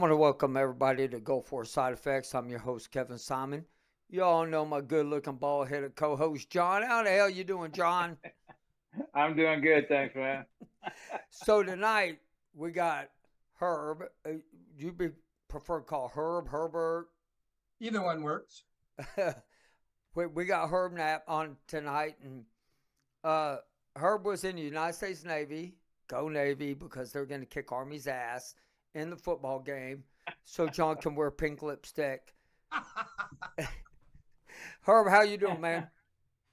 want to welcome everybody to Go For Side Effects. I'm your host, Kevin Simon. You all know my good-looking, bald-headed co-host, John. How the hell you doing, John? I'm doing good, thanks, man. So tonight we got Herb. You be prefer to call Herb, Herbert. Either one works. We got Herb Knapp on tonight, and uh, Herb was in the United States Navy. Go Navy, because they're going to kick Army's ass in the football game, so John can wear pink lipstick. Herb, how you doing, man?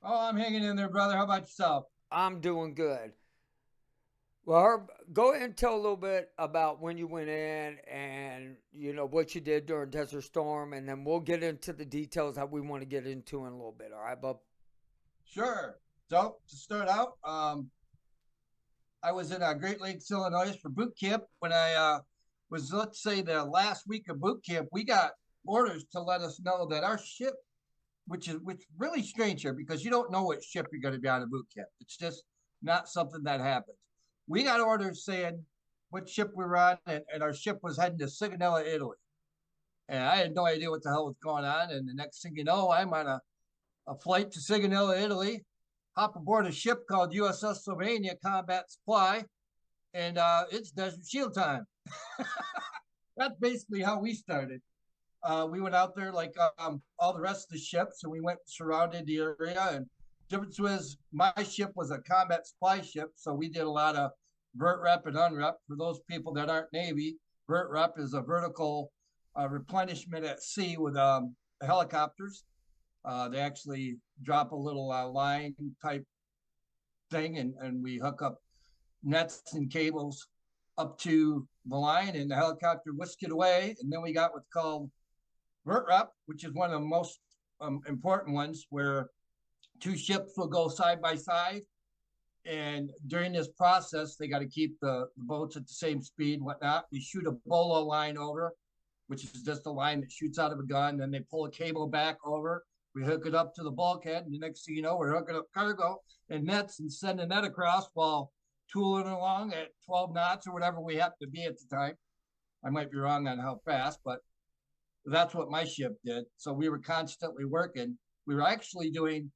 Oh, I'm hanging in there, brother. How about yourself? I'm doing good. Well, Herb, go ahead and tell a little bit about when you went in and, what you did during Desert Storm, and then we'll get into the details that we want to get into in a little bit. All right, bub? Sure. So to start out, I was in Great Lakes, Illinois for boot camp. When I was, let's say, the last week of boot camp, we got orders to let us know that our ship, which really strange here because you don't know what ship you're going to be on a boot camp. It's just not something that happens. We got orders saying what ship we were on, and our ship was heading to Sigonella, Italy. And I had no idea what the hell was going on. And the next thing you know, I'm on a flight to Sigonella, Italy, hop aboard a ship called USS Sylvania Combat Supply, and it's Desert Shield time. That's basically how we started. We went out there like all the rest of the ships, and we went and surrounded the area. And difference was my ship was a combat supply ship, so we did a lot of vert rep and unrep. For those people that aren't Navy, vert rep is a vertical replenishment at sea with helicopters. They actually drop a little line type thing, and we hook up nets and cables up to the line, and the helicopter whisk it away. And then we got what's called vert rep, which is one of the most important ones, where two ships will go side by side. And during this process, they got to keep the boats at the same speed, whatnot. We shoot a bolo line over, which is just a line that shoots out of a gun. Then they pull a cable back over. We hook it up to the bulkhead. And the next thing you know, we're hooking up cargo and nets and sending that across while tooling along at 12 knots or whatever we happen to be at the time. I might be wrong on how fast, but that's what my ship did. So we were constantly working. We were actually doing,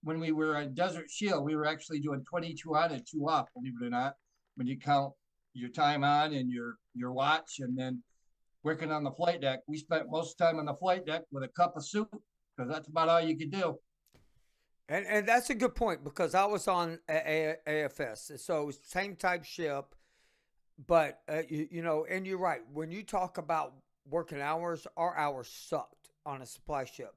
when we were on Desert Shield, we were actually doing 22 on and 2 off, believe it or not, when you count your time on and your watch, and then working on the flight deck. We spent most of the time on the flight deck with a cup of soup because that's about all you could do. And that's a good point, because I was on AFS, so same type ship, but and you're right. When you talk about working hours, our hours sucked on a supply ship,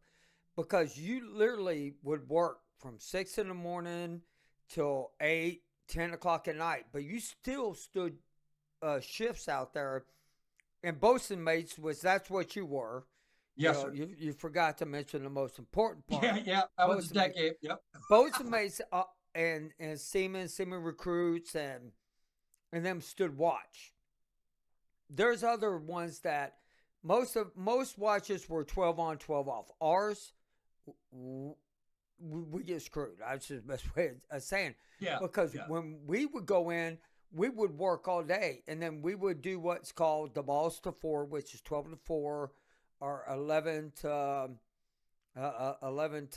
because you literally would work from 6 in the morning till 8, 10 o'clock at night, but you still stood shifts out there. And bosun mates that's what you were. Yes, sir. You forgot to mention the most important part. Yeah. I was a decade. Yep. Bosun mates and seamen recruits and them stood watch. There's other ones that most watches were 12 on, 12 off. Ours, we get screwed. That's just the best way of saying. Yeah. Because when we would go in, we would work all day, and then we would do what's called the balls to 4, which is 12 to 4, or 11 to 11,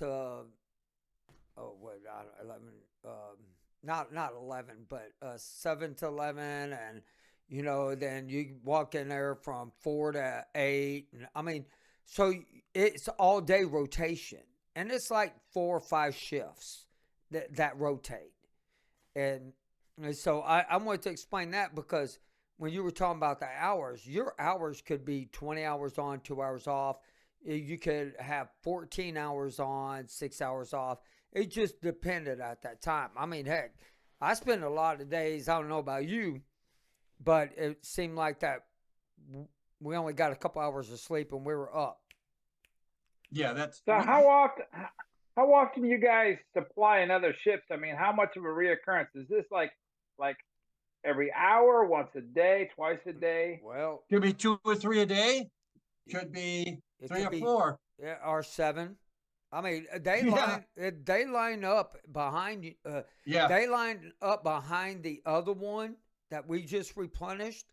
not 11, but 7 to 11, and then you walk in there from 4 to 8, and I mean, so it's all day rotation, and it's like 4 or 5 shifts that rotate, and so I wanted to explain that, because when you were talking about the hours, your hours could be 20 hours on, 2 hours off. You could have 14 hours on, 6 hours off. It just depended at that time. I mean, heck, I spent a lot of days, I don't know about you, but it seemed like that we only got a couple hours of sleep and we were up. Yeah, that's So how often you guys supply in other ships? I mean, how much of a reoccurrence is this? Like every hour, once a day, twice a day? Well, could be 2 or 3 a day. Could be 3 or 4. Yeah, or 7. I mean, they line up behind you. Yeah. They line up behind the other one that we just replenished.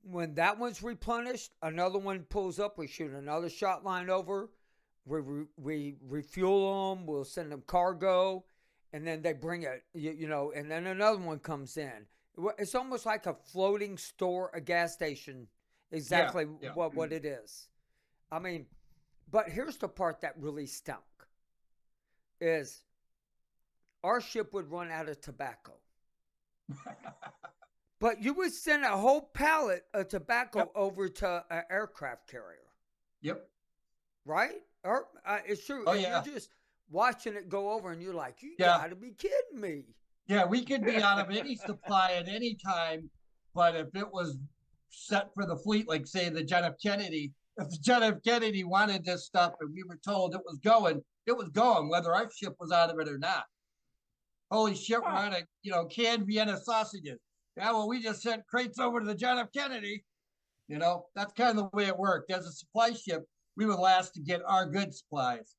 When that one's replenished, another one pulls up. We shoot another shot line over. We refuel them. We'll send them cargo, and then they bring it. And then another one comes in. It's almost like a floating store, a gas station. Exactly what it is. I mean, but here's the part that really stunk: is our ship would run out of tobacco. But you would send a whole pallet of tobacco over to an aircraft carrier. Yep. Right? Or it's true. Oh, and yeah. You're just watching it go over, and you're like, you Yeah. got to be kidding me. Yeah, we could be out of any supply at any time, but if it was set for the fleet, like say the John F. Kennedy, if the John F. Kennedy wanted this stuff and we were told it was going, whether our ship was out of it or not. Holy shit, we're out of, canned Vienna sausages. Yeah, well, we just sent crates over to the John F. Kennedy. That's kind of the way it worked. As a supply ship, we were last to get our good supplies.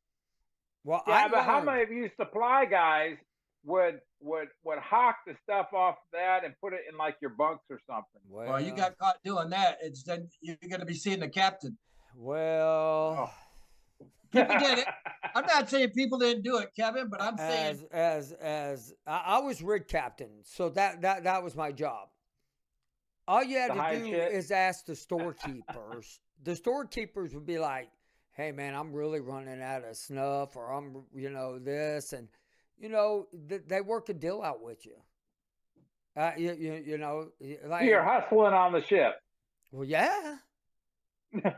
Well, yeah, but how many of you supply guys would hawk the stuff off that and put it in like your bunks or something? Well, you got caught doing that. It's then you're going to be seeing the captain. Well, people did it. I'm not saying people didn't do it, Kevin, but I'm saying as I was rig captain, so that was my job. All you had to do is ask the storekeepers. The storekeepers would be like, "Hey, man, I'm really running out of snuff, or I'm, this," and they work a deal out with you. Like you're hustling on the ship. Well, yeah. There's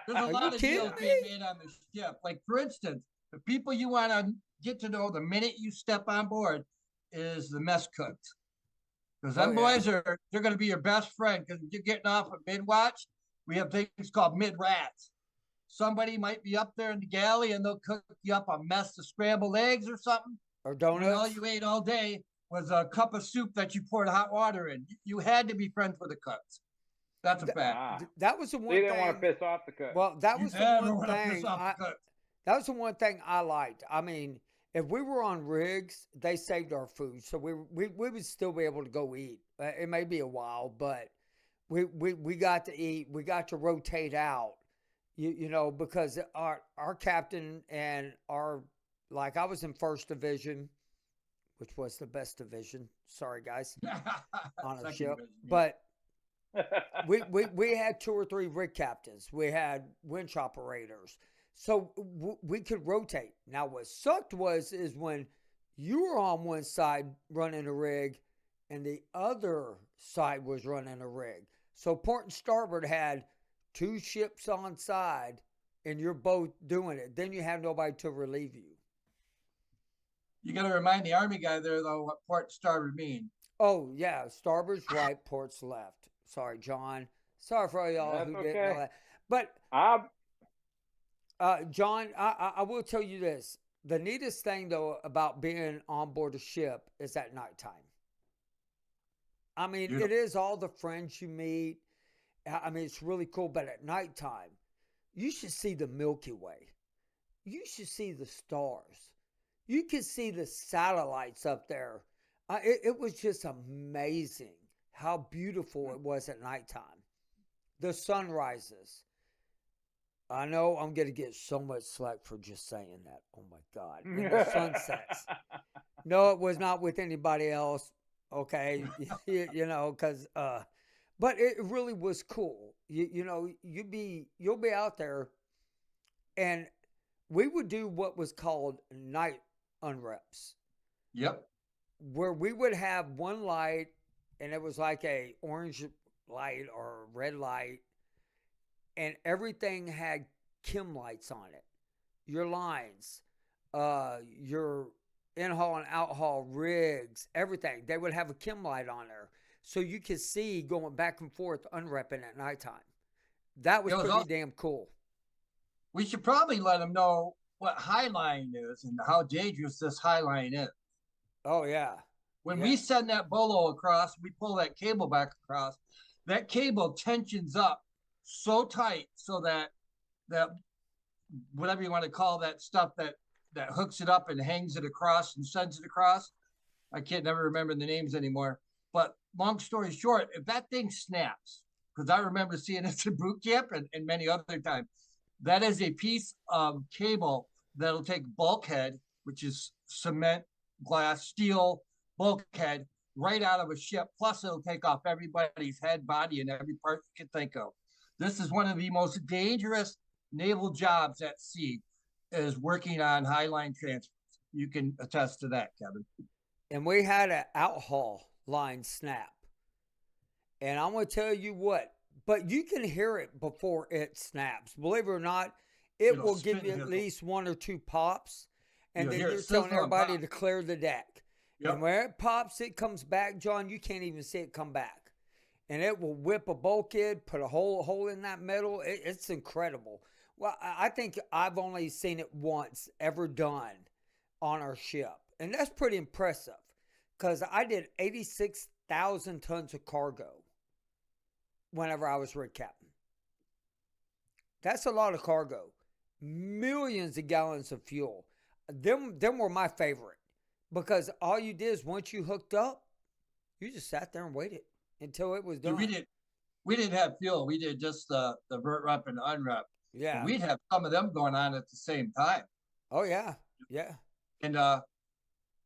a lot of deals being made on the ship. Like, for instance, the people you want to get to know the minute you step on board is the mess cooks. Because them boys they're going to be your best friend. Because if you're getting off at mid-watch, we have things called mid-rats. Somebody might be up there in the galley and they'll cook you up a mess of scrambled eggs or something. Or donuts. And all you ate all day was a cup of soup that you poured hot water in. You had to be friends with the cooks. That's a fact. That was the one thing. They didn't want to piss off the cook. Well, that was the one thing. That was the one thing I liked. I mean, if we were on rigs, they saved our food, so we would still be able to go eat. It may be a while, but we got to eat. We got to rotate out, because our captain and I was in first division, which was the best division. Sorry, guys, on a ship, but. we had 2 or 3 rig captains. We had winch operators, so we could rotate. Now, what sucked is when you were on one side running a rig, and the other side was running a rig. So port and starboard had 2 ships on side, and you're both doing it. Then you have nobody to relieve you. You got to remind the Army guy there, though, what port and starboard mean. Oh yeah, starboard's right, port's left. Sorry, John. Sorry for y'all who didn't know that. But John, I will tell you this. The neatest thing, though, about being on board a ship is at nighttime. I mean, it is all the friends you meet. I mean, it's really cool. But at nighttime, you should see the Milky Way. You should see the stars. You can see the satellites up there. It was just amazing how beautiful it was at nighttime. The sunrises. I know I'm going to get so much slack for just saying that. Oh, my God. And the sunsets. No, it was not with anybody else. Okay. Because, but it really was cool. You'll be out there, and we would do what was called night unreps. Yep. Where we would have one light, and it was like a orange light or a red light, and everything had chem lights on it. Your lines, your in-haul and out-haul rigs, everything. They would have a chem light on there, so you could see going back and forth unrepping at nighttime. That was pretty damn cool. We should probably let them know what high line is and how dangerous this high line is. Oh, yeah. When we send that bolo across, we pull that cable back across, that cable tensions up so tight so that whatever you want to call that stuff that hooks it up and hangs it across and sends it across. I can't never remember the names anymore. But long story short, if that thing snaps, because I remember seeing this in boot camp and many other times. That is a piece of cable that'll take bulkhead, which is cement, glass, steel, bulkhead, right out of a ship. Plus, it'll take off everybody's head, body, and every part you can think of. This is one of the most dangerous naval jobs at sea, is working on highline transfers. You can attest to that, Kevin. And we had an outhaul line snap. And I'm going to tell you what, but you can hear it before it snaps. Believe it or not, it will give you at least one or two pops. And then you're telling everybody to clear the deck. Yep. And where it pops, it comes back, John, you can't even see it come back. And it will whip a bulkhead, put a hole in that metal. It's incredible. Well, I think I've only seen it once ever done on our ship. And that's pretty impressive because I did 86,000 tons of cargo whenever I was rig captain. That's a lot of cargo. Millions of gallons of fuel. Them were my favorite because all you did is once you hooked up, you just sat there and waited until it was done. We didn't have fuel. We did just the vert rep and unrep. Yeah. We'd have some of them going on at the same time. Oh, yeah. Yeah. And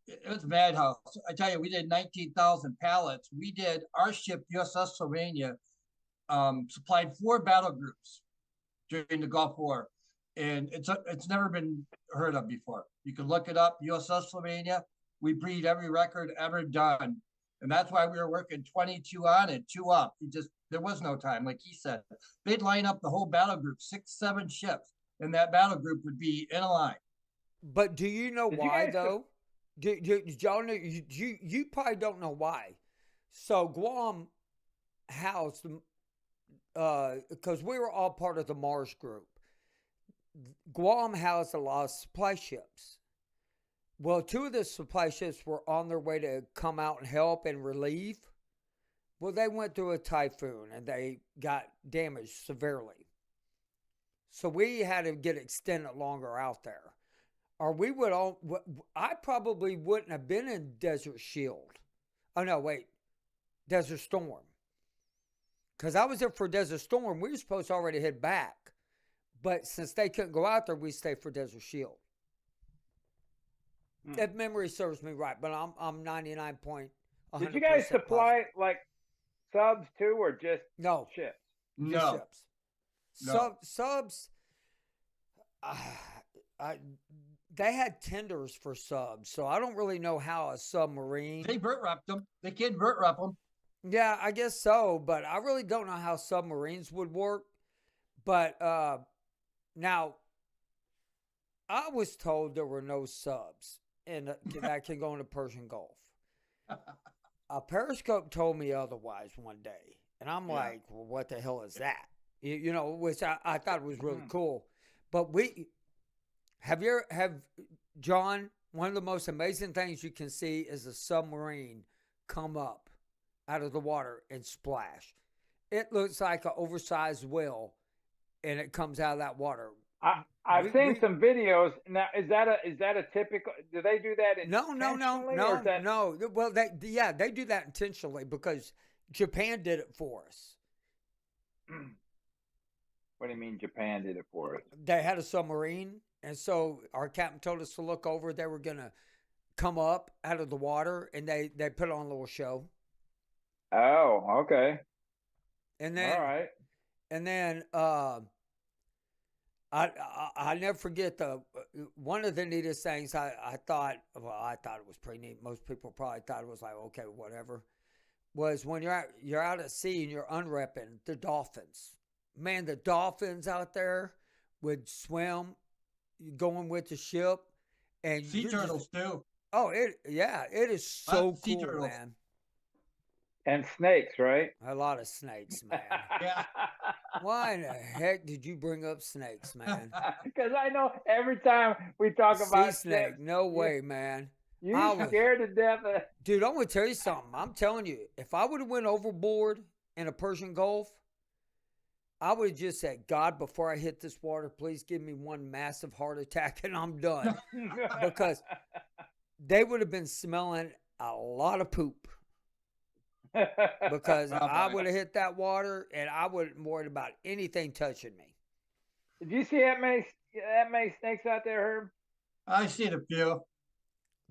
it was madhouse. I tell you, we did 19,000 pallets. We did, our ship, USS Sylvania, supplied 4 battle groups during the Gulf War. And it's never been heard of before. You can look it up, USS Sylvania. We breed every record ever done. And that's why we were working 22 on and 2 up. There was no time, like he said. They'd line up the whole battle group, 6, 7 ships, and that battle group would be in a line. But do you know why, though? Y'all know, you probably don't know why. So Guam housed, because we were all part of the Mars group. Guam housed a lot of supply ships. Well, 2 of the supply ships were on their way to come out and help and relieve. Well, they went through a typhoon and they got damaged severely. So we had to get extended longer out there. Or I probably wouldn't have been in Desert Shield. Oh, no, wait. Desert Storm. Because I was there for Desert Storm. We were supposed to already head back. But since they couldn't go out there, we stayed for Desert Shield. If memory serves me right, but I'm 99.100%. Did you guys supply like subs too, or just ships? No. Ships. No. Subs. They had tenders for subs, so I don't really know how a submarine. They vert wrapped them. They can vert wrap them. Yeah, I guess so, but I really don't know how submarines would work. But now, I was told there were no subs that can go in the Persian Gulf. A Periscope told me otherwise one day, and I'm like, well, what the hell is that? You know, which I thought was really cool. But John, one of the most amazing things you can see is a submarine come up out of the water and splash. It looks like an oversized whale, and it comes out of that water. I've seen some videos. Now, is that a typical? Do they do that intentionally? No. Well, they do that intentionally because Japan did it for us. What do you mean Japan did it for us? They had a submarine, and so our captain told us to look over. They were gonna come up out of the water, and they put on a little show. Oh, okay. And then, all right. And then, I never forget one of the neatest things I thought it was pretty neat. Most people probably thought it was like, okay, whatever. Was when you're out at sea and you're unrepping the dolphins. Man, the dolphins out there would swim, going with the ship, and sea turtles too. Oh, it is so cool, turtles. Man. And snakes, right? A lot of snakes, man. Yeah. Why in the heck did you bring up snakes, man? Because I know every time we talk about snake, no way, man. You're scared to death. Dude, I'm gonna tell you something. I'm telling you, if I would have went overboard in a Persian Gulf, I would have just said, God, before I hit this water, please give me one massive heart attack and I'm done. Because they would have been smelling a lot of poop. because Oh, I boy. would have hit that water and I wouldn't worry about anything touching me. Did you see that many snakes out there, Herb? I seen a few,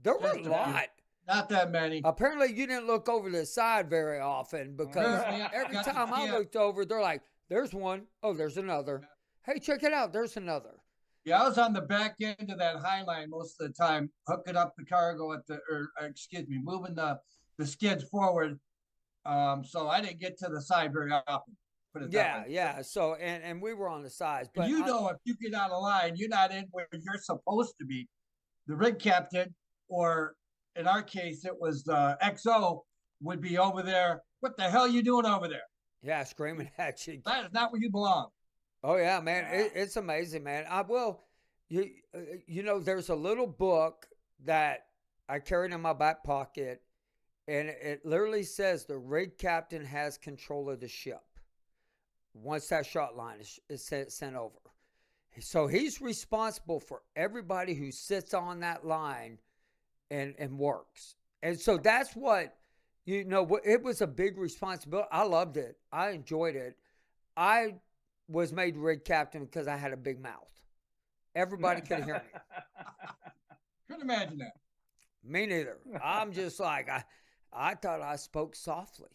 There were a just a few, lot. not that many. Apparently, you didn't look over the side very often because Apparently, I every got the time I camp. looked over, they're like, "There's one. Oh, there's another. Hey, check it out. There's another." Yeah, I was on the back end of that high line most of the time, hooking up the cargo excuse me, moving the skids forward. So I didn't get to the side very often. Put it that way. Yeah, yeah. So and we were on the sides, And but if you get out of line, you're not in where you're supposed to be. The rig captain, or in our case, it was the XO, would be over there. What the hell are you doing over there? yeah, screaming at you. That is not where you belong. Oh yeah, man, it's amazing, man. I will, you know, there's a little book that I carried in my back pocket, and it literally says the rig captain has control of the ship once that shot line is sent over. So he's responsible for everybody who sits on that line and works. And so that's what, you know, it was a big responsibility. I loved it. I enjoyed it. I was made rig captain because I had a big mouth. Everybody could hear me. Couldn't imagine that. Me neither. I'm just like, I thought I spoke softly.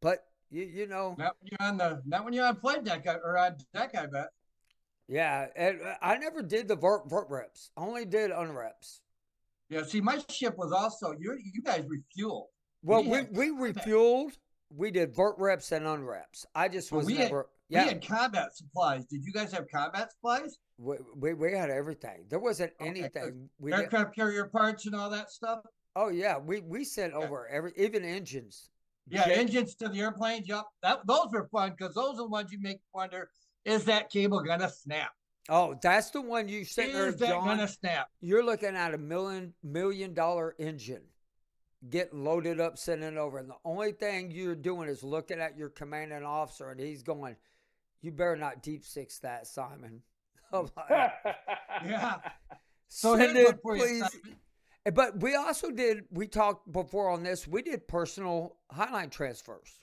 But you know, Not when you're on flight deck or on deck, I bet. yeah. And I never did the vert reps. I only did unreps. Yeah, see, my ship was also you guys refueled. Well, had we combat. refueled. We did vert reps and unreps. I just Well, was we never. we Yeah, had combat supplies. Did you guys have combat supplies? we had everything. There wasn't Okay, anything. We did. aircraft carrier parts and all that stuff. Oh yeah, we sent Okay. over even engines. Yeah, engines to the airplanes. Yep, those were fun because those are the ones you make wonder: is that cable gonna snap? Oh, that's the one you sent there, Is that John. gonna snap? You're looking at $1 million engine getting loaded up, sending over, and the only thing you're doing is looking at your commanding officer, and he's going, "You better not deep six that, Simon." I'm like, Yeah. So send here's it, one for you, please. Simon. But we also did. We talked before on this. We did personal highline transfers.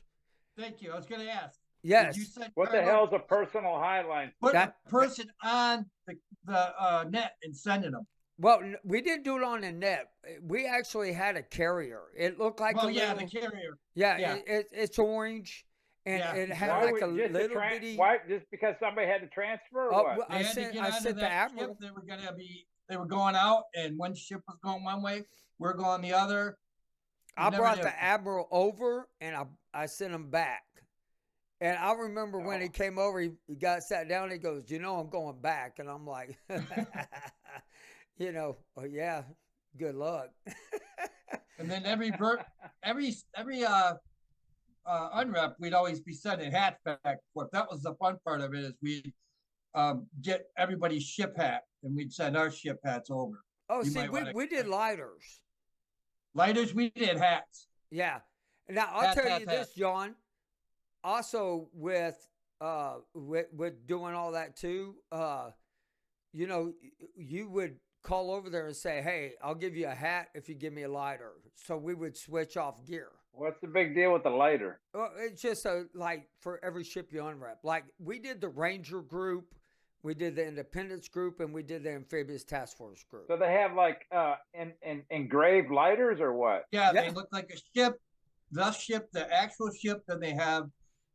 Thank you. I was gonna ask. Yes. Did you send What the cargo? hell's a personal highline? Put That- a person on the net and sending them. Well, we didn't do it on the net. We actually had a carrier. It looked like Well, a yeah, little, the carrier. yeah. yeah. It's orange, and Yeah. it had Why like a would just little bitty. why just because somebody had to transfer or Oh, what? well, They I had to sent get I onto sent the that admiral. ship. They were going out, and one ship was going one way. We're going the other. You I never brought knew. the admiral over, and I sent him back. And I remember when he came over, he got sat down. He goes, "You know, I'm going back," and I'm like, you know, oh yeah, good luck. And then every unrep, we'd always be sending hats back and forth. That was the fun part of it, is we'd get everybody's ship hat, and we'd send our ship hats over. Oh, You see, might wanna- we did lighters. Lighters, we did hats. Yeah. Now I'll Hats, tell you hats, this, hats. John. Also, with doing all that too, you know, you would call over there and say, "Hey, I'll give you a hat if you give me a lighter." So we would switch off gear. What's the big deal with the lighter? Well, it's just like for every ship you unwrap. Like we did the Ranger group, we did the Independence group, and we did the Amphibious Task Force group. So they have like engraved lighters or what? Yeah, Yeah. they look like a ship. The actual ship. Then they have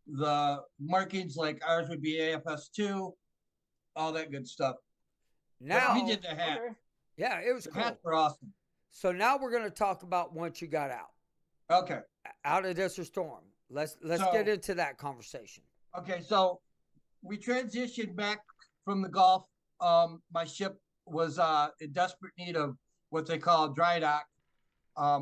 the markings, like ours would be AFS2, all that good stuff. Now, we did the hat. Okay. yeah, it was The cool. hats were awesome. So now we're going to talk about once you got Okay. out of Desert Storm. Let's So- get into that conversation. Okay, so we transitioned back from the Gulf. My ship was in desperate need of what they call dry dock,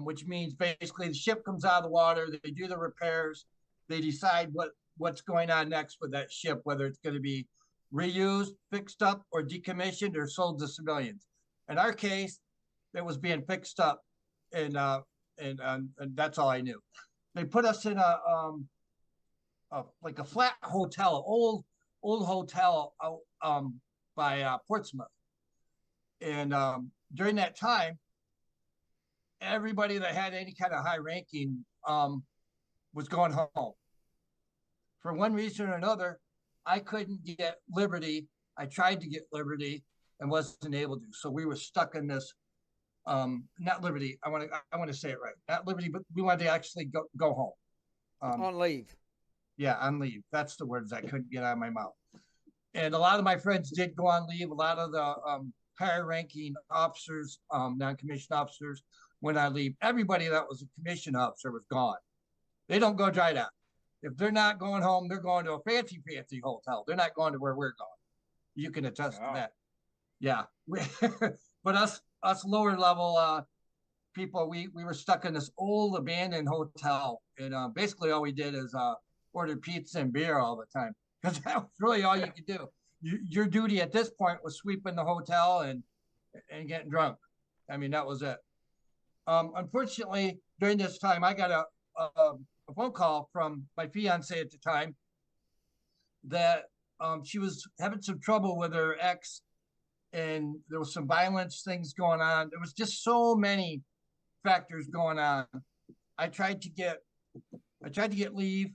which means basically the ship comes out of the water, they do the repairs, they decide what's going on next with that ship, whether it's going to be reused, fixed up, or decommissioned or sold to civilians. In our case, it was being fixed up, and that's all I knew. They put us in like a flat hotel, old hotel out by Portsmouth, and during that time, everybody that had any kind of high ranking was going home. For one reason or another, I couldn't get Liberty. I tried to get Liberty and wasn't able to. So we were stuck in this, not Liberty. I want to say it right. Not Liberty, but we wanted to actually go home. On leave. Yeah, on leave. That's the words I couldn't get out of my mouth. And a lot of my friends did go on leave. A lot of the higher ranking officers, non-commissioned officers went on leave. Everybody that was a commissioned officer was gone. They don't go dry down. If they're not going home, they're going to a fancy hotel. They're not going to where we're going. You can attest to that. Yeah. But us lower level people, we were stuck in this old abandoned hotel. And basically all we did is order pizza and beer all the time, because that was really all you could do. Your duty at this point was sweeping the hotel and getting drunk. I mean, that was it. Unfortunately, during this time, I got a phone call from my fiance at the time that she was having some trouble with her ex, and there was some violence things going on. There was just so many factors going on. I tried to get leave.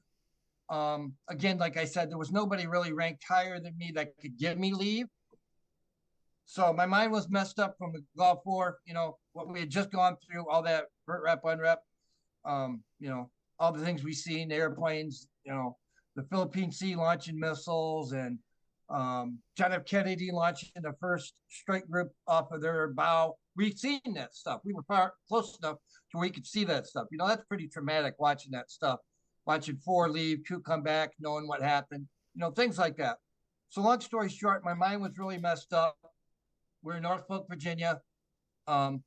Again, like I said, there was nobody really ranked higher than me that could give me leave. So my mind was messed up from the Gulf War, what we had just gone through, all that vert rep, unrep, all the things we seen, airplanes, the Philippine Sea launching missiles, and John F. Kennedy launching the first strike group off of their bow. We've seen that stuff. We were far close enough to where we could see that stuff. That's pretty traumatic watching that stuff, watching 4 leave, 2 come back, knowing what happened, things like that. So long story short, my mind was really messed up. We're in Norfolk, Virginia. I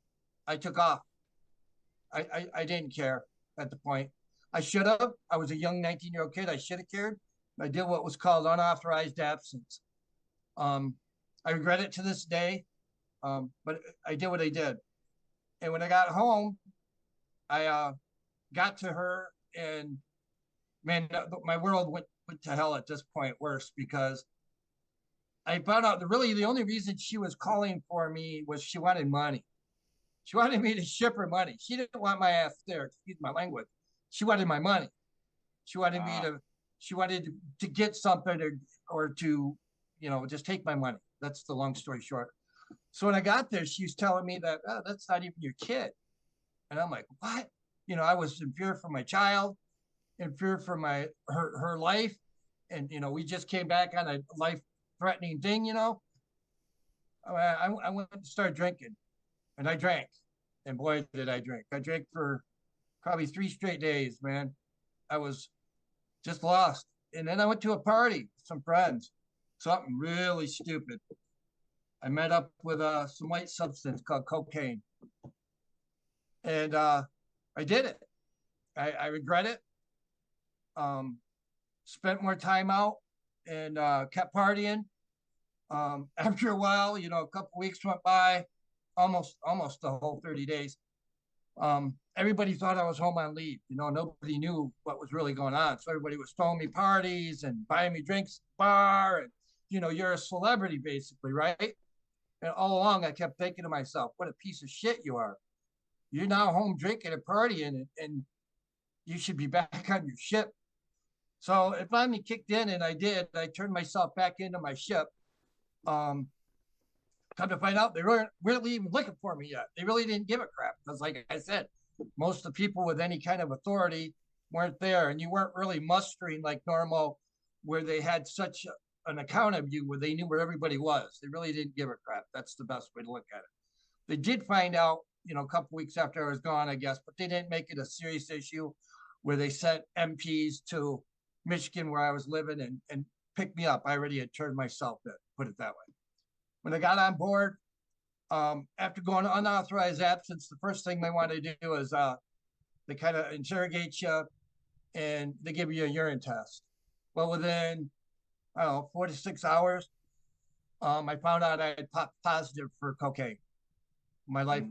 took off. I didn't care at the point. I should have. I was a young 19-year-old kid. I should have cared. I did what was called unauthorized absence. I regret it to this day, but I did what I did. And when I got home, I got to her, and man, my world went to hell at this point, worse, because I found out the only reason she was calling for me was she wanted money. She wanted me to ship her money. She didn't want my ass there, excuse my language. She wanted my money. She wanted to get something or to, just take my money. That's the long story short. So when I got there, she was telling me that, oh, that's not even your kid. And I'm like, what? I was in fear for my child, in fear for her life. And, we just came back on a life-threatening thing, I went to start drinking, and I drank. And boy, did I drink. I drank for probably 3 straight days, man. I was just lost. And then I went to a party with some friends, something really stupid. I met up with some white substance called cocaine. And I did it. I regret it. Spent more time out and kept partying. After a while, a couple weeks went by, almost the whole 30 days. Everybody thought I was home on leave. Nobody knew what was really going on. So everybody was throwing me parties and buying me drinks at the bar. And, you're a celebrity basically, right? And all along, I kept thinking to myself, what a piece of shit you are. You're now home drinking and partying, and you should be back on your ship. So it finally kicked in, and I did. I turned myself back into my ship. Come to find out, they weren't really even looking for me yet. They really didn't give a crap, because like I said, most of the people with any kind of authority weren't there, and you weren't really mustering like normal, where they had such an account of you, where they knew where everybody was. They really didn't give a crap. That's the best way to look at it. They did find out, a couple weeks after I was gone, I guess, but they didn't make it a serious issue, where they sent MPs to Michigan, where I was living, and picked me up. I already had turned myself in, put it that way. When I got on board, after going unauthorized absence, the first thing they want to do is they kind of interrogate you, and they give you a urine test. Well, within, 4 to 6 hours, I found out I had popped positive for cocaine. My life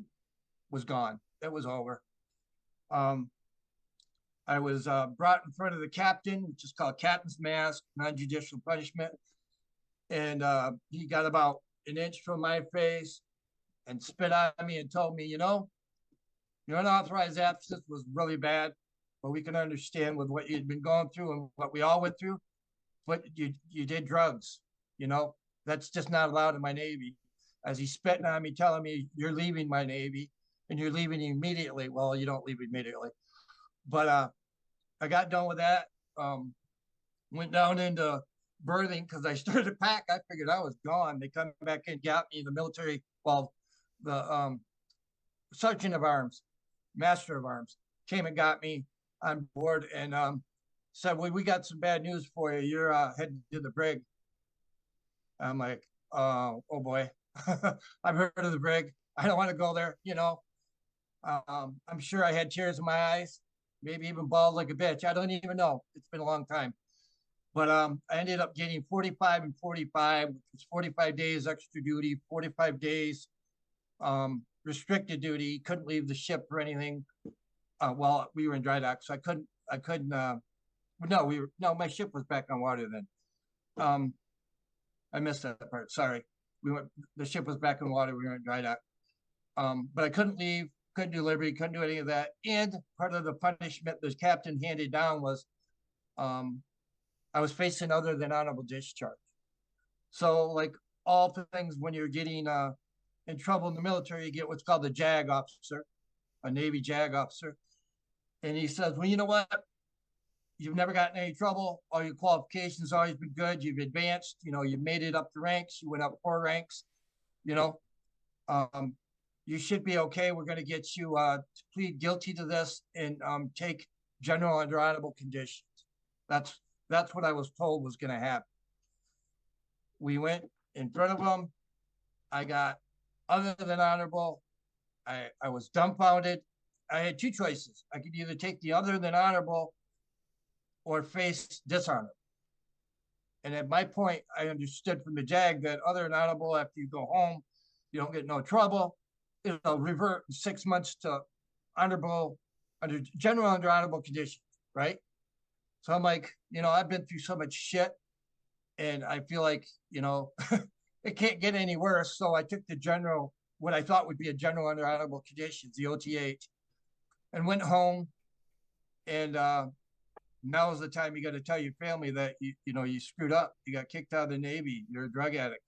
was gone. It was over. I was brought in front of the captain, which is called captain's mask, non-judicial punishment. And he got about an inch from my face and spit on me and told me, your unauthorized absence was really bad. but we can understand with what you'd been going through and what we all went through. But you did drugs, you know, that's just not allowed in my Navy. As he's spitting on me, telling me you're leaving my Navy and you're leaving immediately. Well, you don't leave immediately, but I got done with that. Went down into birthing because I started to pack. I figured I was gone. They come back and got me in the military. Well, the sergeant of arms, master of arms, came and got me on board and said, "Well, we got some bad news for you. You're heading to the brig." I'm like, "Oh boy, I've heard of the brig. I don't want to go there." You know, I'm sure I had tears in my eyes, maybe even bawled like a bitch. I don't even know. It's been a long time. But I ended up getting 45 and 45, which was 45 days extra duty, 45 days restricted duty. Couldn't leave the ship or anything. Well, we were in dry dock, so I couldn't. No, my ship was back on water then. I missed that part. Sorry. The ship was back in water. We were in dry dock. But I couldn't leave, couldn't do liberty, couldn't do any of that. And part of the punishment the captain handed down was, I was facing other than honorable discharge. So like all things when you're getting in trouble in the military, you get what's called the JAG officer, a Navy JAG officer. And he says, well, you know what? You've never gotten any trouble. All your qualifications always been good. You've advanced, you know, you've made it up the ranks. You went up 4 ranks, you know, you should be okay. We're going to get you to plead guilty to this and take general under honorable conditions. That's what I was told was going to happen. We went in front of them. I got other than honorable. I was dumbfounded. I had 2 choices. I could either take the other than honorable or face dishonor. And at my point, I understood from the JAG that other than honorable, after you go home, you don't get no trouble. It'll revert in 6 months to honorable, under general under honorable conditions, right? So I'm like, you know, I've been through so much shit and I feel like, you know, it can't get any worse. So I took the general, what I thought would be a general under honorable conditions, the OTH, and went home. And now is the time you got to tell your family that, you know, you screwed up. You got kicked out of the Navy. You're a drug addict.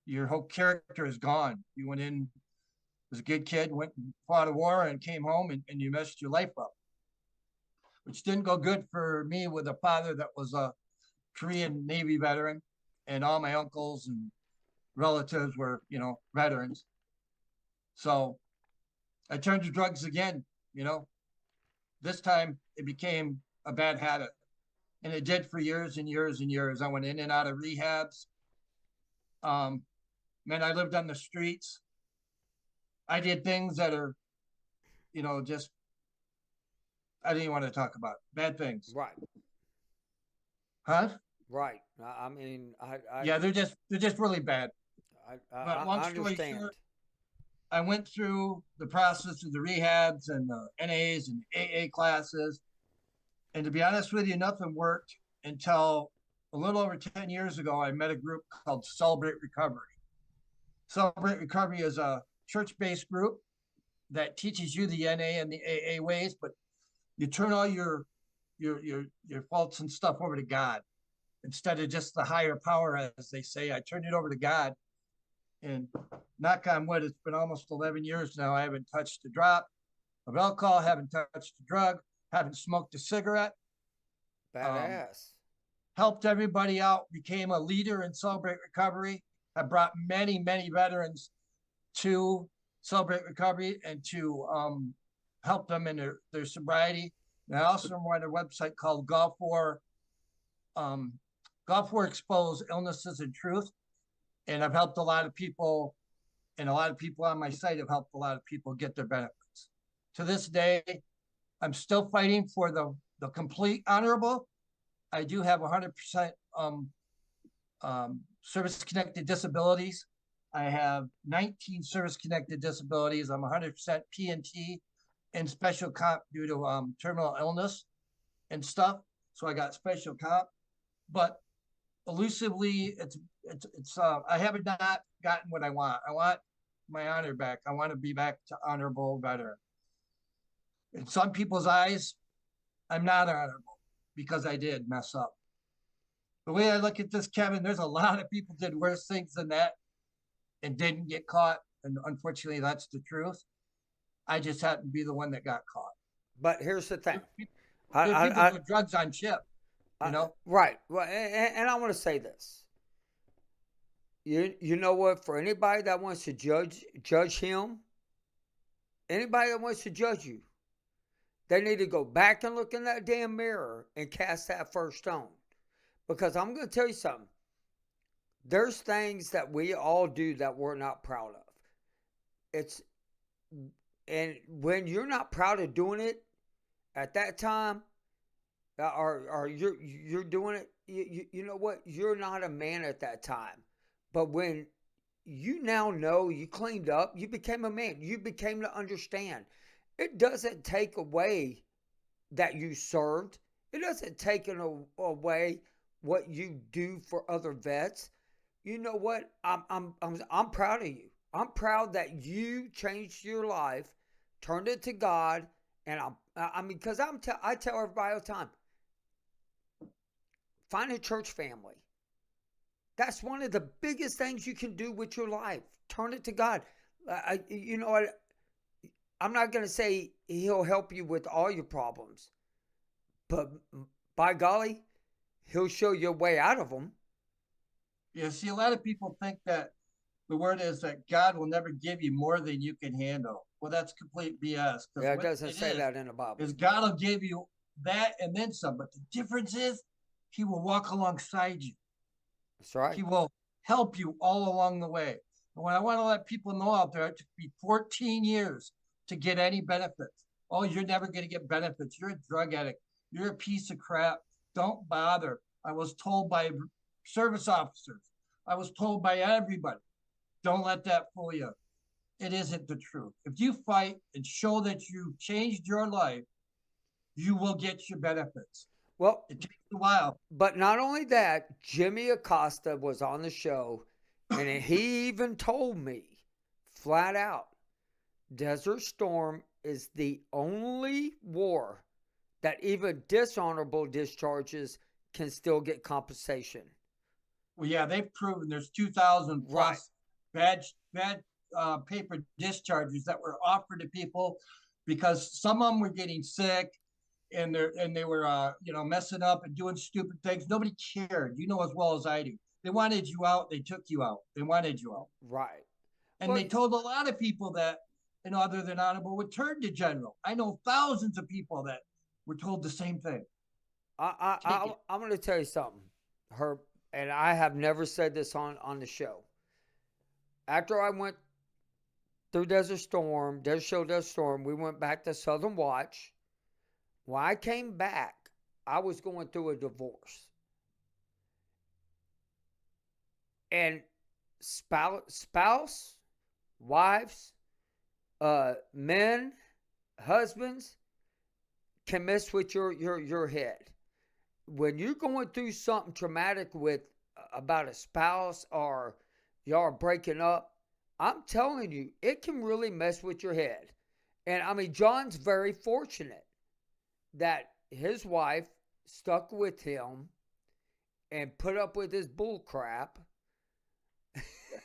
Your whole character is gone. You went in as a good kid, went and fought a war and came home and you messed your life up, which didn't go good for me with a father that was a Korean Navy veteran, and all my uncles and relatives were, you know, veterans. So I turned to drugs again, you know. This time it became a bad habit. And it did for years and years and years. I went in and out of rehabs. Man, I lived on the streets. I did things that are, you know, just I didn't even want to talk about bad things. Right. Huh? Right. I mean, yeah, they're just really bad. But long I story understand. short, I went through the process of the rehabs and the NAs and AA classes. And to be honest with you, nothing worked until a little over 10 years ago. I met a group called Celebrate Recovery. Celebrate Recovery is a church-based group that teaches you the NA and the AA ways, but you turn all your faults and stuff over to God instead of just the higher power, as they say. I turned it over to God, and knock on wood, it's been almost 11 years now. I haven't touched a drop of alcohol, haven't touched a drug, haven't smoked a cigarette. Badass. Helped everybody out, became a leader in Celebrate Recovery. I brought many, many veterans to Celebrate Recovery and to help them in their sobriety. And I also run a website called Gulf War Expose Illnesses and Truth. And I've helped a lot of people, and a lot of people on my site have helped a lot of people get their benefits. To this day, I'm still fighting for the complete honorable. I do have 100% service-connected disabilities. I have 19 service-connected disabilities. I'm 100% PNT and special comp due to terminal illness and stuff. So I got special comp, but elusively, it's I have not gotten what I want. I want my honor back. I want to be back to honorable veteran. In some people's eyes, I'm not honorable because I did mess up. The way I look at this, Kevin, there's a lot of people did worse things than that and didn't get caught. And unfortunately, that's the truth. I just happened to be the one that got caught. But here's the thing. There are people I, doing drugs on chip, you know? right. Well, and I want to say this. You know what? For anybody that wants to judge him, anybody that wants to judge you, they need to go back and look in that damn mirror and cast that first stone. Because I'm going to tell you something. There's things that we all do that we're not proud of. It's and when you're not proud of doing it at that time, or you're doing it, you know what? You're not a man at that time. But when you now know you cleaned up, you became a man. You became to understand. It doesn't take away that you served. It doesn't take away what you do for other vets. You know what? I'm proud of you. I'm proud that you changed your life, turned it to God, and I mean, because I tell everybody all the time, find a church family. That's one of the biggest things you can do with your life. Turn it to God. You know what? I'm not going to say He'll help you with all your problems, but by golly, He'll show you a way out of them. Yeah, see, a lot of people think that the word is that God will never give you more than you can handle. Well, that's complete BS. Yeah, it doesn't say that in the Bible. Is God will give you that and then some. But the difference is He will walk alongside you. That's right. He will help you all along the way. And what I want to let people know out there, it took me 14 years to get any benefits. Oh, you're never going to get benefits. You're a drug addict. You're a piece of crap. Don't bother. I was told by service officers. I was told by everybody. Don't let that fool you. It isn't the truth. If you fight and show that you changed your life, you will get your benefits. Well, it takes a while. But not only that, Jimmy Acosta was on the show, and he even told me flat out, Desert Storm is the only war that even dishonorable discharges can still get compensation. Well, yeah, they've proven there's 2,000 plus bad paper discharges that were offered to people because some of them were getting sick and they were messing up and doing stupid things. Nobody cared. You know as well as I do. They wanted you out. They took you out. They wanted you out. Right. And they told a lot of people that, other than honorable, would turn to general. I know thousands of people that were told the same thing. I'm going to tell you something, Herb, and I have never said this on the show. After I went through Desert Storm, we went back to Southern Watch. When I came back, I was going through a divorce. And spouse, wives, men, husbands can mess with your head. When you're going through something traumatic about a spouse or y'all breaking up, I'm telling you, it can really mess with your head. And I mean, John's very fortunate that his wife stuck with him and put up with his bull crap.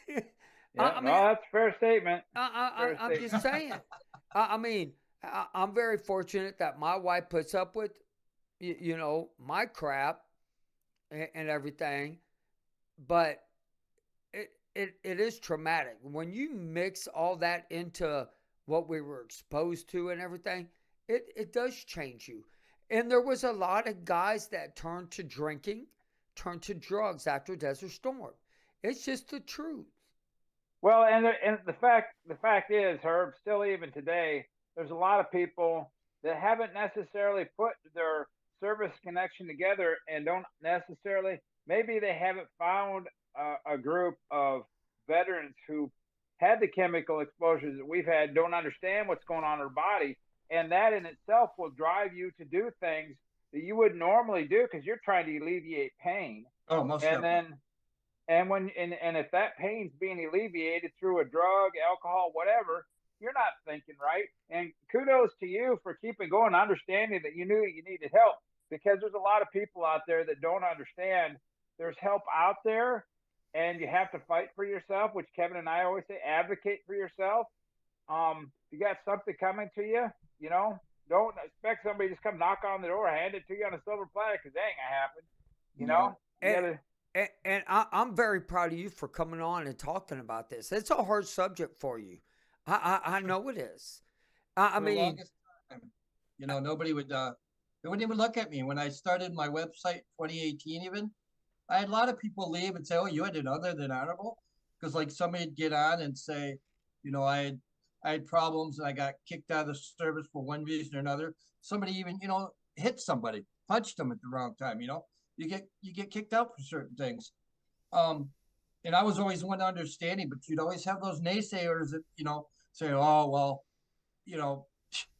Yeah, that's a fair statement. I'm just saying. I mean, I'm very fortunate that my wife puts up with, my crap and everything. But it is traumatic. When you mix all that into what we were exposed to and everything, it does change you. And there was a lot of guys that turned to drinking, turned to drugs after Desert Storm. It's just the truth. Well, and the fact is, Herb, still even today, there's a lot of people that haven't necessarily put their service connection together and don't necessarily, maybe they haven't found a group of veterans who had the chemical exposures that we've had, don't understand what's going on in their body. And that in itself will drive you to do things that you wouldn't normally do because you're trying to alleviate pain. Oh, most definitely. And if that pain's being alleviated through a drug, alcohol, whatever, you're not thinking right. And kudos to you for keeping going, understanding that you knew you needed help, because there's a lot of people out there that don't understand there's help out there, and you have to fight for yourself, which Kevin and I always say, advocate for yourself. You got something coming to you, you know, don't expect somebody to just come knock on the door, hand it to you on a silver platter, because that ain't gonna happen. You know, No. you gotta. And I'm very proud of you for coming on and talking about this. It's a hard subject for you. I know it is. I For the mean, longest time, nobody would they wouldn't even look at me when I started my website 2018 even. I had a lot of people leave and say, "Oh, you had it other than honorable," because like somebody'd get on and say, I had problems and I got kicked out of the service for one reason or another. Somebody even hit somebody, punched them at the wrong time. You get kicked out for certain things. Um, and I was always one understanding, but you'd always have those naysayers that say, "Oh, well, you know,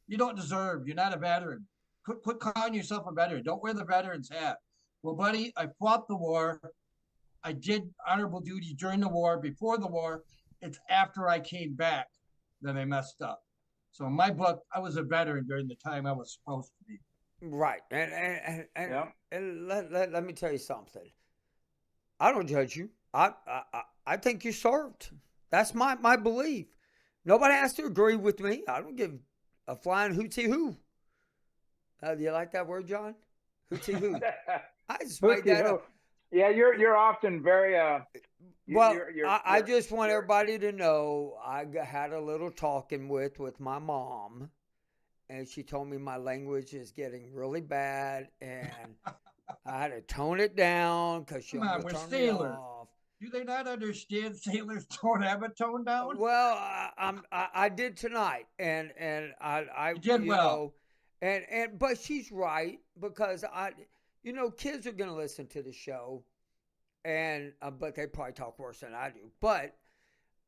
you don't deserve. You're not a veteran. Quit calling yourself a veteran. Don't wear the veteran's hat." Well, buddy, I fought the war. I did honorable duty during the war, before the war. It's after I came back that I messed up. So in my book, I was a veteran during the time I was supposed to be. right. Yeah. And let me tell you something. I don't judge you. I think you served. That's my belief. Nobody has to agree with me. I don't give a flying hootie hoo. Do you like that word, John? Hootie hoo. I just made Hootie that ho. up. Yeah, you're often very Well, you're I just want everybody to know had a little talking with my mom, and she told me my language is getting really bad, and I had to tone it down because she Come on, almost we're turned me sailors. off. Do they not understand sailors don't have a tone down? Well, I did tonight, and I You did well. but she's right because kids are gonna listen to the show, and but they probably talk worse than I do. But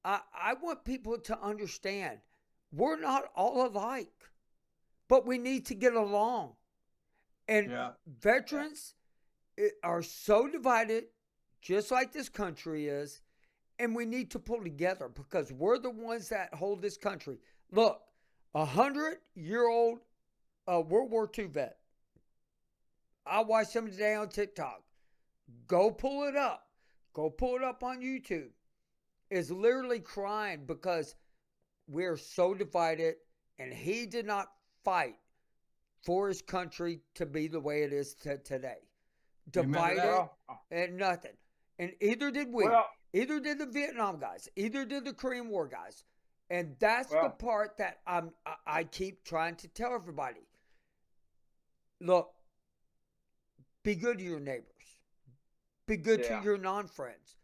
I want people to understand we're not all alike, but we need to get along. And Yeah. veterans are so divided, just like this country is, and we need to pull together because we're the ones that hold this country. Look, 100-year-old World War II vet. I watched him today on TikTok. Go pull it up. Go pull it up on YouTube. Is literally crying because we're so divided, and he did not fight for his country to be the way it is today. Remember that? Divided and nothing. And either did we. well, Either did the Vietnam guys. Either did the Korean War guys. And that's the well, part that I keep trying to tell everybody. Look, be good to your neighbors. Be good to yeah. your non-friends.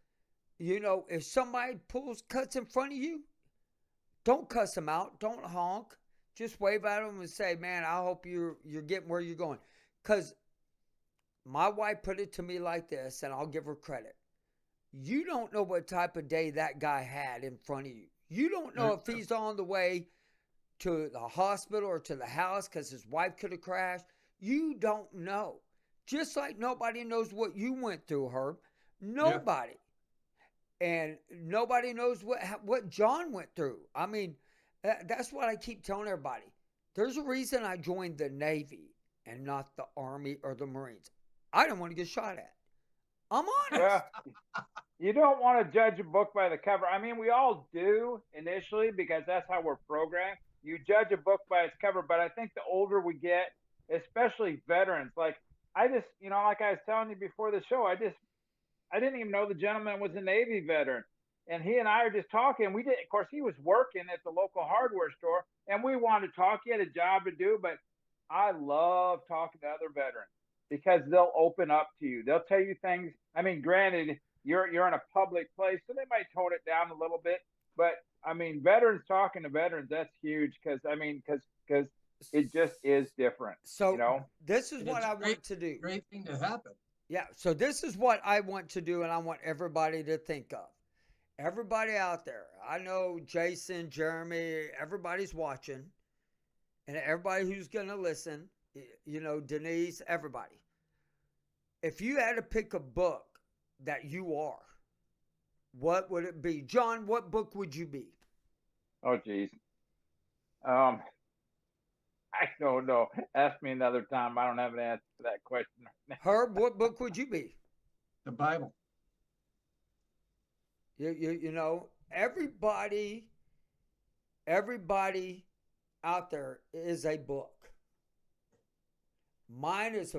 If somebody cuts in front of you, don't cuss them out. Don't honk. Just wave at them and say, "Man, I hope you're getting where you're going." Because my wife put it to me like this, and I'll give her credit. You don't know what type of day that guy had in front of you. You don't know if he's on the way to the hospital or to the house because his wife could have crashed. You don't know. Just like nobody knows what you went through, Herb. Yeah. Nobody. And nobody knows what John went through. I mean, that's what I keep telling everybody. There's a reason I joined the Navy and not the Army or the Marines. I didn't want to get shot at. I'm honest. Well, you don't want to judge a book by the cover. I mean, we all do initially because that's how we're programmed. You judge a book by its cover, but I think the older we get, especially veterans, like I just, like I was telling you before the show, I didn't even know the gentleman was a Navy veteran. And he and I are just talking. We did, of course, he was working at the local hardware store, and we wanted to talk. He had a job to do, but I love talking to other veterans because they'll open up to you. They'll tell you things. I mean, granted, you're in a public place, so they might tone it down a little bit. But I mean, veterans talking to veterans, that's huge because it just is different. So this is And what it's I a great, want to do. great thing to happen. Yeah. So this is what I want to do, and I want everybody to think of. Everybody out there. I know Jason, Jeremy, everybody's watching, and everybody who's going to listen. Denise, everybody. If you had to pick a book that you are, what would it be? John, what book would you be? Oh, geez. Um, I don't know. Ask me another time. I don't have an answer for that question. Herb, what book would you be? The Bible. You know, everybody out there is a book. Mine is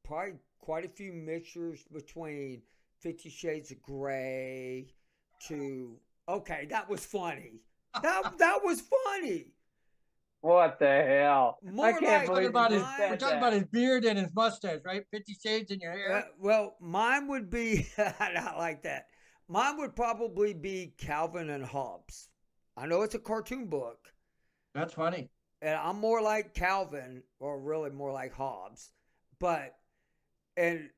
probably quite a few mixtures between 50 Shades of Grey to, okay, that was funny. That was funny. What the hell? More I can't like believe About you his, just mine. we're said talking that. about his beard and his mustache, right? 50 Shades in your hair. Well, mine would be not like that. Mine would probably be Calvin and Hobbes. I know it's a cartoon book, That's funny. and I'm more like Calvin, or really more like Hobbes. But and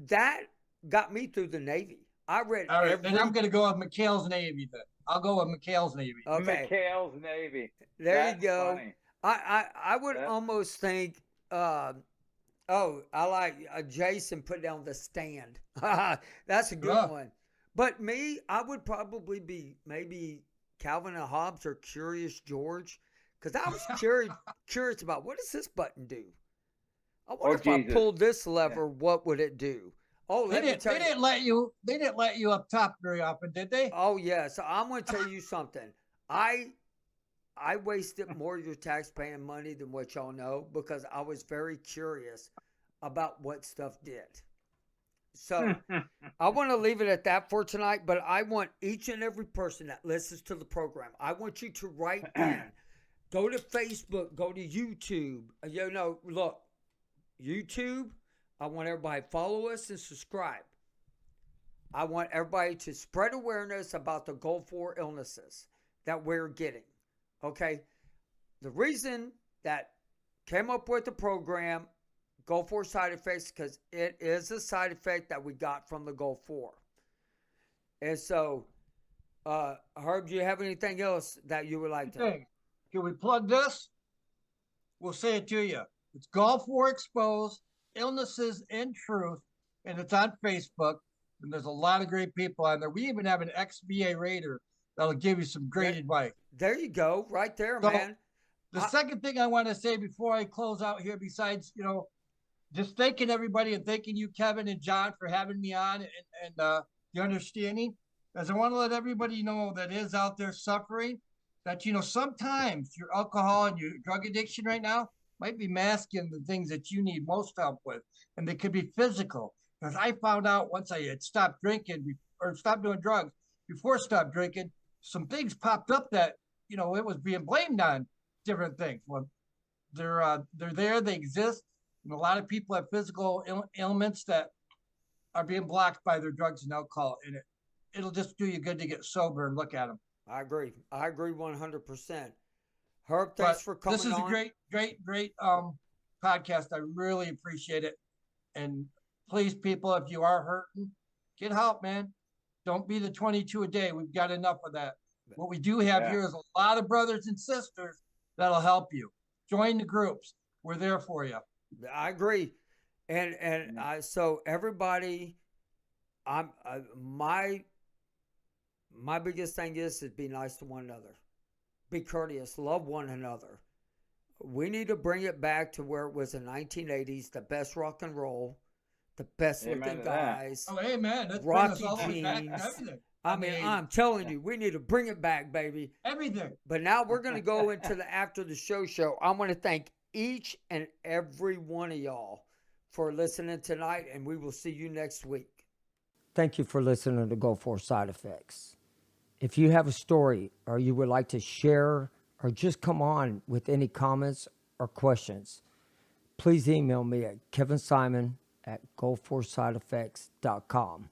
that got me through the Navy. I read All right, then every. I'm going to go with McHale's Navy. Then I'll go with McHale's Navy. Okay, McHale's Navy. there you That's go. funny. I would That, almost think. Oh, I like Jason put down the stand. That's a good Yeah. one. But me, I would probably be maybe Calvin and Hobbes or Curious George, because I was curious about what does this button do. I wonder if I Jesus. pulled this Yeah. lever, what would it do? Oh, They let me didn't. tell They you. didn't let you. They didn't let you up top very often, did they? Oh yeah, so I'm going to tell you something. I wasted more of your tax-paying money than what y'all know because I was very curious about what stuff did. So I want to leave it at that for tonight, but I want each and every person that listens to the program, I want you to write in. Go to Facebook, go to YouTube. You know, look, YouTube, I want everybody to follow us and subscribe. I want everybody to spread awareness about the Gulf War illnesses that we're getting. Okay? The reason that came up with the program, Gulf War side effects, because it is a side effect that we got from the Gulf War. And so, Herb, do you have anything else that you would like to? Thing. Can we plug this? We'll say it to you. It's Gulf War Exposed, Illnesses in Truth, and it's on Facebook. And there's a lot of great people on there. We even have an XVA raider that'll give you some great advice. There you go, right there, So, man. The second thing I want to say before I close out here, besides, just thanking everybody and thanking you, Kevin and John, for having me on and the understanding, as I want to let everybody know that is out there suffering, that, sometimes your alcohol and your drug addiction right now might be masking the things that you need most help with. And they could be physical. Because I found out once I had stopped drinking or stopped doing drugs, before I stopped drinking, some things popped up that, it was being blamed on different things. Well, they're there, they exist. And a lot of people have physical ailments that are being blocked by their drugs and alcohol. And it'll just do you good to get sober and look at them. I agree 100%. Herb, thanks for coming on. This is a great podcast. I really appreciate it. And please, people, if you are hurting, get help, man. Don't be the 22 a day. We've got enough of that. What we do have here is a lot of brothers and sisters that'll help you. Join the groups. We're there for you. I agree. And so everybody, my biggest thing is be nice to one another. Be courteous, love one another. We need to bring it back to where it was in the 1980s, the best rock and roll, the best looking guys. Oh, amen. That's Rocky jeans. I'm telling you, we need to bring it back, baby. Everything. But now we're going to go into the after the show. I want to thank each and every one of y'all for listening tonight, and we will see you next week. Thank you for listening to Gulf War Side Effects. If you have a story or you would like to share or just come on with any comments or questions, please email me at kevinsimon@gulfwarsideeffects.com.